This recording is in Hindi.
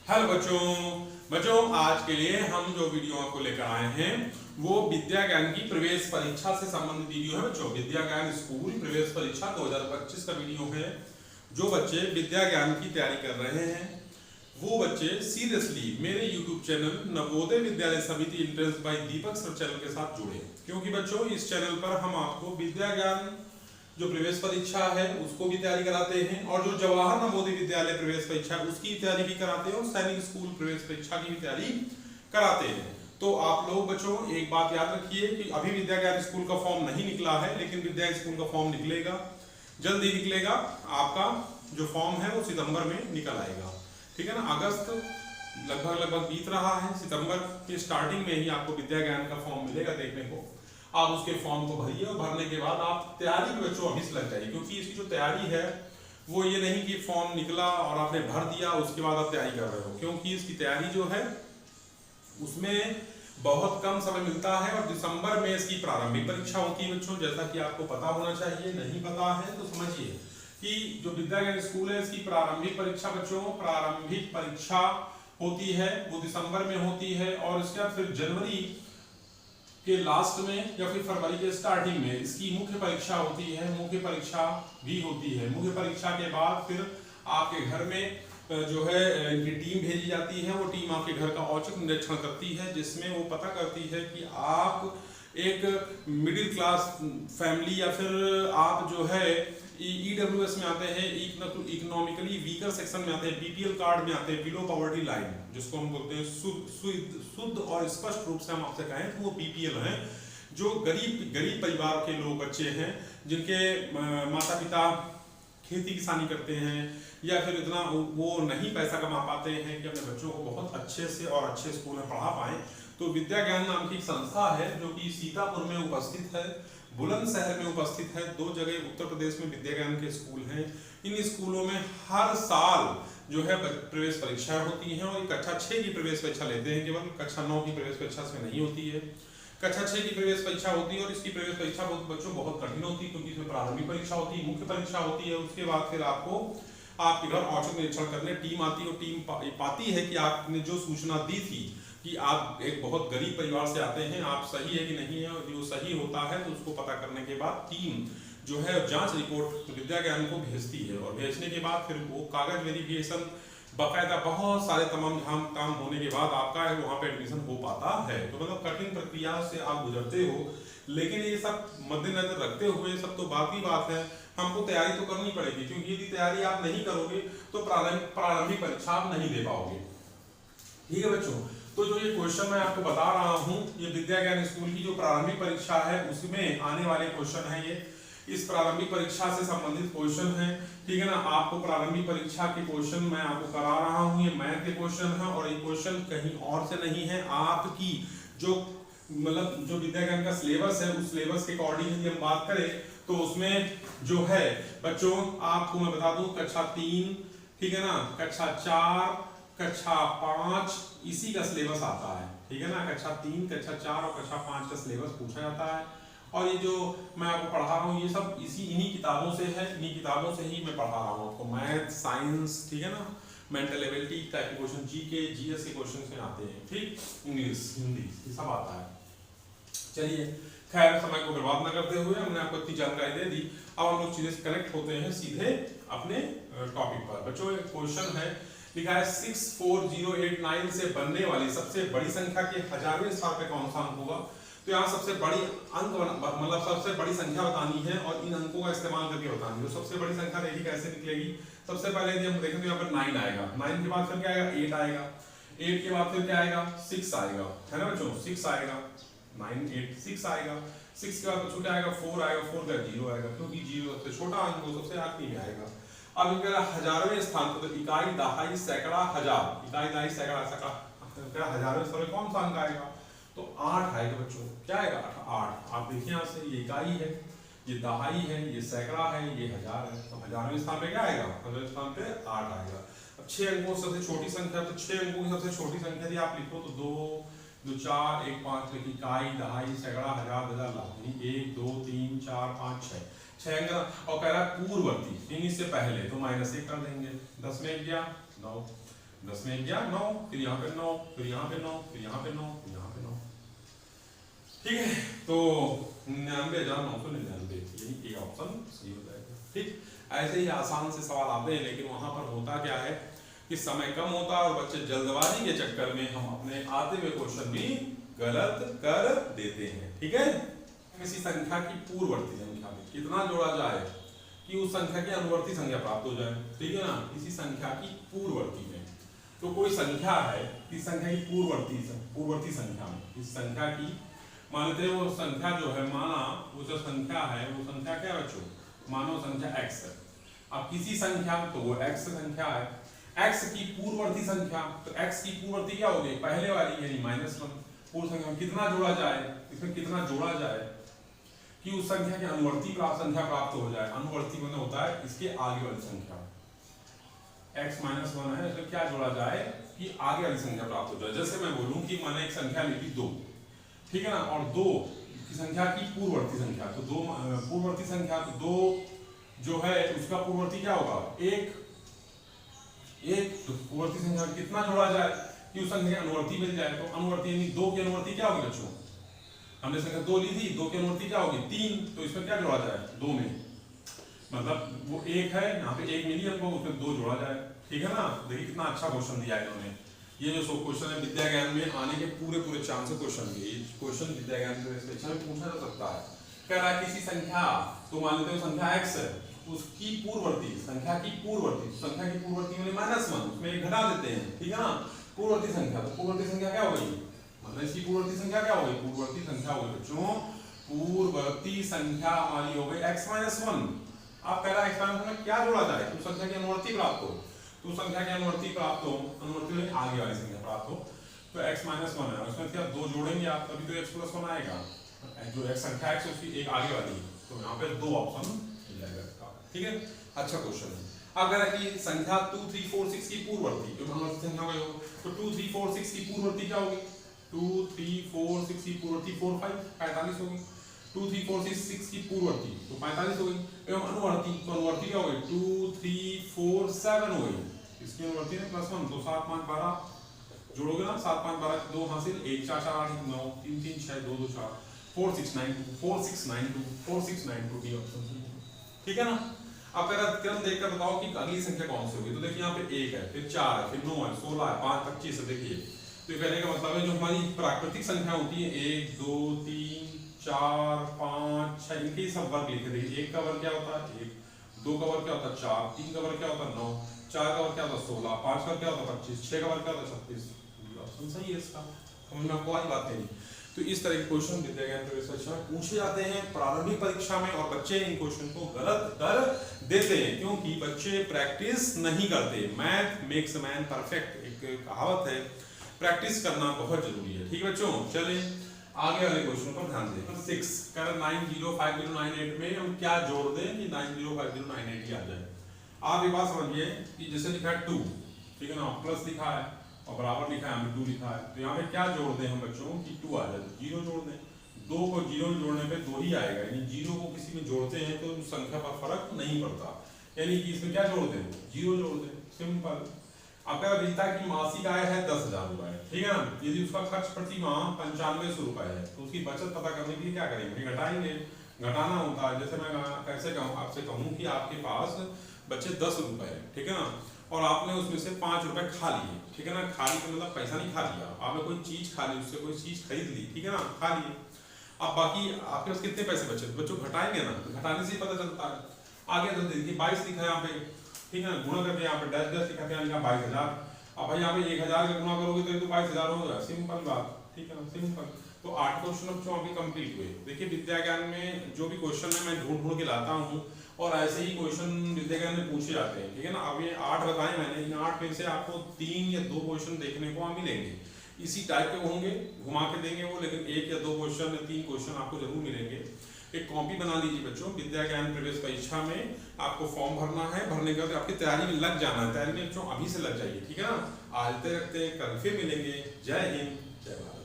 हेलो बच्चों आज के लिए हम जो वीडियो आपको लेकर आए हैं वो विद्या ज्ञान की प्रवेश परीक्षा से संबंधित वीडियो है। बच्चों विद्या ज्ञान स्कूल प्रवेश परीक्षा 2025 का वीडियो है। जो बच्चे विद्या ज्ञान की तैयारी कर रहे हैं वो बच्चे सीरियसली मेरे YouTube चैनल नवोदय विद्यालय समिति इंट्रेंस बाय दीपक सर चैनल के साथ जुड़े, क्योंकि बच्चों इस चैनल पर हम आपको विद्या ज्ञान जो प्रवेश परीक्षा है उसको भी तैयारी कराते हैं और जो जवाहर नवोदय विद्यालय प्रवेश परीक्षा उसकी तैयारी भी कराते हैं और सैनिक स्कूल प्रवेश परीक्षा की भी तैयारी कराते हैं। तो आप लोग बच्चों एक बात याद रखिए कि अभी विद्या ज्ञान स्कूल का फॉर्म नहीं निकला है, लेकिन विद्या स्कूल का फॉर्म निकलेगा, जल्दी निकलेगा। आपका जो फॉर्म है वो सितंबर में निकल आएगा, ठीक है ना। अगस्त लगभग बीत रहा है, सितंबर के स्टार्टिंग में ही आपको विद्या ज्ञान का फॉर्म मिलेगा देखने को। आप उसके फॉर्म को भरिए और भरने के बाद आप तैयारी में बच्चों अभी से लग जाइए, क्योंकि इसकी जो तैयारी है वो ये नहीं कि फॉर्म निकला और आपने भर दिया उसके बाद आप तैयारी कर रहे हो, क्योंकि इसकी तैयारी जो है उसमें बहुत कम समय मिलता है और दिसंबर में इसकी प्रारंभिक परीक्षा होती है बच्चों, जैसा कि आपको पता होना चाहिए। नहीं पता है तो समझिए कि जो विद्या ज्ञान स्कूल है इसकी प्रारंभिक परीक्षा बच्चों प्रारंभिक परीक्षा होती है वो दिसंबर में होती है, और इसके बाद फिर जनवरी के लास्ट में या फिर फरवरी के स्टार्टिंग में इसकी मुख्य परीक्षा होती है। मुख्य परीक्षा भी होती है। मुख्य परीक्षा के बाद फिर आपके घर में जो है इनकी टीम भेजी जाती है। वो टीम आपके घर का औचक निरीक्षण करती है, जिसमें वो पता करती है कि आप एक मिडिल क्लास फैमिली या फिर आप जो है EWS में आते हैं, इकोनॉमिकली वीकर सेक्शन में आते हैं, BPL कार्ड में आते हैं, बिलो पॉवर्टी लाइन, जिसको हम बोलते हैं शुद्ध और स्पष्ट रूप से हम आपसे कहें तो वो BPL हैं। जो गरीब परिवार के लोग बच्चे हैं जिनके माता पिता खेती किसानी करते हैं या फिर इतना वो नहीं पैसा कमा पाते हैं कि अपने बच्चों को बहुत अच्छे से और अच्छे स्कूल में पढ़ा पाएं, तो विद्या ज्ञान नाम की एक संस्था है जो कि सीतापुर में उपस्थित है, बुलंदशहर में उपस्थित है। 2 जगह उत्तर प्रदेश में विद्या ज्ञान के स्कूल हैं। इन स्कूलों में हर साल जो है प्रवेश परीक्षा होती है और कक्षा 6 की प्रवेश परीक्षा लेते हैं, केवल कक्षा 9 की प्रवेश परीक्षा इसमें नहीं होती है। कक्षा 6 की प्रवेश परीक्षा होती है और इसकी प्रवेश परीक्षा बच्चों बहुत कठिन होती है, क्योंकि इसमें प्रारंभिक परीक्षा होती है, मुख्य परीक्षा होती है। उसके बाद फिर आपको आपके घर औचक निरीक्षण करने टीम आती है और टीम पाती है कि आपने जो सूचना दी थी कि आप एक बहुत गरीब परिवार से आते हैं, आप सही है कि नहीं है, और जो सही होता है तो उसको पता करने के बाद टीम जो है जांच रिपोर्ट विद्या ज्ञान को भेजती है, और भेजने के बाद फिर वो कागज वेरिफिकेशन बाकायदा बहुत सारे तमाम काम होने के बाद आपका वहाँ पे एडमिशन हो पाता है। तो मतलब कठिन प्रक्रिया से आप गुजरते हो, लेकिन ये सब मद्देनजर रखते हुए सब तो बात ही बात है, हमको तैयारी तो करनी पड़ेगी, क्योंकि यदि तैयारी आप नहीं करोगे तो प्रारंभिक परीक्षा आप नहीं दे पाओगे। ठीक है बच्चों, तो जो ये क्वेश्चन मैं आपको बता रहा हूँ ये विद्या ज्ञान स्कूल की जो प्रारंभिक परीक्षा है उसमें आने वाले क्वेश्चन है। ये इस प्रारंभिक परीक्षा से संबंधित क्वेश्चन है, ठीक है ना। आपको प्रारंभिक परीक्षा के क्वेश्चन मैं आपको करा रहा हूँ, ये मैथ के क्वेश्चन है और ये क्वेश्चन कहीं और से नहीं है। आपकी जो मतलब जो विद्या ज्ञान का सिलेबस है उस सिलेबस के अकॉर्डिंग यदि हम बात करें तो उसमें जो है बच्चों आपको मैं बता दूं कक्षा 3, ठीक है ना, कक्षा 4, कक्षा 5 इसी का सिलेबस आता है, ठीक है ना। कक्षा 3, कक्षा 4 और कक्षा 5 का सिलेबस पूछा जाता है, और ये जो मैं आपको पढ़ा रहा हूँ ये सब इन्हीं किताबों से है, इन्हीं किताबों से ही मैं पढ़ा रहा हूँ आपको। मैथ, साइंस, ठीक है ना, मेंटल एबिलिटी टाइप के क्वेश्चन, GK GS के क्वेश्चन में आते हैं, ठीक, इंग्लिश, हिंदी, ये सब आता है। चलिए खैर समय को बर्बाद न करते हुए हमने आपको इतनी जानकारी दे दी, अब हम लोग चीजें कनेक्ट होते हैं सीधे अपने टॉपिक पर। बच्चों एक क्वेश्चन है लिखा है 64089 से बनने वाली सबसे बड़ी संख्या के 1000वें स्थान पे कौन सा अंक होगा। तो यहाँ सबसे बड़ी अंक मतलब सबसे बड़ी संख्या बतानी है और इन अंकों का इस्तेमाल करके बतानी है। तो सबसे बड़ी संख्या देखिए कैसे निकलेगी। सबसे पहले यदि हम देखें तो यहाँ पर 9 आएगा, 9 के बाद फिर क्या आएगा 8 आएगा, 8 के बाद फिर क्या आएगा 6 आएगा, है ना बच्चों, 6 आएगा, 9 8 6 आएगा, 6 के बाद छोटा आएगा 4 आएगा, 4 का 0 आएगा, क्योंकि 0 सबसे छोटा अंक वो सबसे आखिरी में आएगा। अब इनका 1000वें स्थान पर तो इकाई, दहाई, सैकड़ा, हजार, इकाई, दहाई, सैकड़ा, 1000वें स्थान पर कौन सा अंक आएगा तो 8 आएगा बच्चों। क्या आएगा 8। आप देखिए यहाँ से ये इकाई है, ये दहाई है, ये सैकड़ा है, ये हजार है, तो 1000वें स्थान पे क्या आएगा 1000वें स्थान पे 8 आएगा। अब 6 अंकों सबसे छोटी संख्या, तो 6 अंकों की सबसे छोटी संख्या यदि आप लिखो तो 2 2 4 1 5 लिखी, इकाई, दहाई, सैकड़ा, हजार, 1000, लाख, 1 2 3 4 5 6 अंक। और कह रहा है पूर्ववर्ती यानी इससे पहले, तो -1 कर देंगे, 10 में 1 गया 9, 10 में 1 गया 9, फिर यहाँ पे 9, फिर यहाँ पे 9, फिर यहाँ पे 9, फिर यहाँ पे 9। ठीक है, तो 99,999, यही ए ऑप्शन सही हो जाएगा। ठीक, ऐसे ही आसान से सवाल आते हैं, लेकिन वहां पर होता क्या है कि समय कम होता है और बच्चे जल्दबाजी के चक्कर में हम अपने आते हुए क्वेश्चन भी गलत कर देते हैं। ठीक है, किसी संख्या की पूर्ववर्ती संख्या में कितना जोड़ा जाए कि उस संख्या की अनुवर्ती संख्या प्राप्त हो जाए। ठीक है ना, किसी संख्या की पूर्ववर्ती में, तो कोई संख्या है, इस संख्या की पूर्ववर्ती संख्या में, इस संख्या की मान लेते हैं वो संख्या जो है, माना वो जो संख्या है वो संख्या क्या बच्चों, मानो संख्या x है। अब किसी संख्या में, तो वो x संख्या है, x की पूर्ववर्ती संख्या, तो x की पूर्ववर्ती क्या होगी, पहले वाली यानी -1। पूर्व संख्या में कितना जोड़ा जाए, इसमें कितना जोड़ा जाए कि उस संख्या की अनुवर्ती संख्या प्राप्त हो जाए। अनुवर्ती मतलब होता है इसके आगे वाली संख्या, x -1 है, इसमें क्या जोड़ा जाए कि आगे वाली संख्या प्राप्त हो जाए। जैसे मैं बोलूं कि मैंने एक संख्या ली थी 2, ठीक है ना, और 2 की संख्या की पूर्ववर्ती संख्या, तो 2 पूर्ववर्ती संख्या, तो 2 जो है उसका पूर्ववर्ती क्या होगा, 1। तो पूर्ववर्ती संख्या कितना जोड़ा जाए कि उस संख्या की अनुवर्ती मिल जाए। तो अनुवर्ती यानी 2 की अनुवर्ती क्या होगी बच्चों, हमने संख्या 2 ली थी, 2 की अनुवर्ती क्या होगी 3, तो इसमें क्या जोड़ा जाए 2 में, मतलब वो 1 है, यहाँ पे 1 मिली हमको, उसमें 2 जोड़ा जाए। ठीक है ना, देखिए कितना अच्छा क्वेश्चन दिया है इन्होंने। ये जो क्वेश्चन है विद्या ज्ञान में आने के पूरे चांस है क्वेश्चन के। ये क्वेश्चन विद्या ज्ञान के परीक्षा में पूछा जा सकता है। कह रहा है किसी संख्या, तो मान लेते हैं संख्या x है, उसकी पूर्ववर्ती संख्या की पूर्ववर्ती, संख्या की पूर्ववर्ती में -1, उसमें 1 घटा देते हैं। ठीक है ना, पूर्ववर्ती संख्या, तो पूर्ववर्ती संख्या क्या हो गई, मतलब इसकी पूर्ववर्ती संख्या क्या हो गई, पूर्ववर्ती संख्या हो गई बच्चों, पूर्ववर्ती संख्या हमारी हो गई x -1। आप कह रहा है x -1 में क्या जोड़ा जाए तो संख्या की अनुवर्ती प्राप्त हो, तो संख्या की अनुवर्ती प्राप्त हो, अनुवर्ती में आगे वाली संख्या प्राप्त हो, तो x -1 है, उसमें क्या 2 जोड़ेंगे आप, तभी तो x + 1 आएगा। जो x संख्या है उसकी एक आगे वाली, तो यहाँ पे 2 ऑप्शन मिल जाएगा इसका। ठीक है, अच्छा क्वेश्चन है। अब कह रहा है कि संख्या 2 3 4 6 की पूर्ववर्ती, जो अनुवर्ती संख्या हो, तो 2 3 4 6 की पूर्ववर्ती क्या होगी, 2 3 4 6 की पूर्ववर्ती 4 5 45 होगी। 2 3 4 6 की पूर्ववर्ती तो 45 हो गई, एवं अनुवर्ती, तो अनुवर्ती क्या हो गई 2 3 4 7 हो गई, इसकी अनुवर्ती है +1, तो 7 5 12 जोड़ोगे ना, 7 5 12 2 हासिल, 1 4 4 8 9 3 3 6 2 2 4 4 6 9 2 4 6 9 2 4 6 9 2 डी ऑप्शन। ठीक है ना, अब अगर क्रम देखकर बताओ कि अगली संख्या कौन सी होगी, तो देखिए यहाँ पे 1 है, फिर 4 है, फिर 9 है, 16 है, 5 25 है। देखिए तो ये कहने का मतलब है जो हमारी प्राकृतिक संख्या होती है 1 2 3 4 5 6, इनके सब वर्ग लिखे। देखिए 1 का वर्ग क्या होता है 1, 2 का वर्ग क्या होता है 4, 3 का वर्ग क्या होता है 9, 4 का वर्ग क्या होता है 16, 5 का वर्ग क्या होता है 25, 6 का वर्ग क्या होता है 36। ऑप्शन सही है इसका, समझ में आपको आई बात नहीं। तो इस तरह के क्वेश्चन विद्या ज्ञान प्रवेश परीक्षा में पूछे जाते हैं प्रारंभिक परीक्षा में, और बच्चे इन क्वेश्चन को गलत कर देते हैं क्योंकि बच्चे प्रैक्टिस नहीं करते। मैथ मेक्स मैन परफेक्ट, एक कहावत है, प्रैक्टिस करना बहुत जरूरी है। ठीक है बच्चों, चलिए आगे वाले क्वेश्चन पर ध्यान दें। 6 कर 905098 में हम क्या जोड़ दें कि 905098 ही आ जाए। आप ये बात समझिए कि जैसे लिखा है 2, ठीक है ना, प्लस लिखा है और बराबर लिखा है, हमने 2 लिखा है, तो यहाँ पे क्या जोड़ दें हम बच्चों कि 2 आ जाए, 0 जोड़ दें। 2 को 0 में जोड़ने पे 2 ही आएगा, यानी 0 को किसी में जोड़ते हैं तो संख्या पर फर्क नहीं पड़ता, यानी कि इसमें क्या जोड़ दें 0 जोड़ दें, सिंपल। आपका पिता की मासिक आय है 10,000 रुपए, ठीक है ना, यदि उसका खर्च प्रति माह 9500 रुपए है, तो उसकी बचत पता करने के लिए क्या करेंगे, घटाएंगे। घटाना होता है, जैसे मैं कैसे कहूँ आपसे कहूँ कि आपके पास बचे 10 रुपए है, ठीक है ना, और आपने उसमें से 5 रुपए खा लिए, ठीक है ना, खा ली मतलब पैसा नहीं खा लिया, आपने कोई चीज खा ली, उससे कोई चीज खरीद ली, ठीक है ना, खा लिए। अब बाकी आपके पास कितने पैसे बचे, बच्चों घटाएंगे ना, तो घटाने से ही पता चलता है। आगे तो देखिए 22 लिखा है यहाँ पे, ठीक है ना, गुणा करके यहाँ पे 10 लिखा है, 22,000। अब भाई यहाँ पे 1000 का गुणा करोगे तो ये तो 22,000 होगा, सिंपल बात, ठीक है ना, सिंपल। तो 8 क्वेश्चन बच्चों अभी कंप्लीट हुए। देखिए विद्या ज्ञान में जो भी क्वेश्चन है मैं ढूंढ के लाता हूँ और ऐसे ही क्वेश्चन विद्या ज्ञान में पूछे जाते हैं, ठीक है ना। अब ये 8 बताए मैंने, इन 8 में से आपको 3 या 2 क्वेश्चन देखने को मिलेंगे, इसी टाइप के होंगे, घुमा के देंगे वो, लेकिन 1 या 2 क्वेश्चन या 3 क्वेश्चन आपको जरूर मिलेंगे। एक कॉपी बना लीजिए बच्चों, विद्या ज्ञान प्रवेश परीक्षा में आपको फॉर्म भरना है, भरने के बाद आपकी तैयारी में लग जाना है, तैयारी में बच्चों अभी से लग जाइए, ठीक है ना। आज तक रखते हैं, कल फिर मिलेंगे। जय हिंद, जय भारत।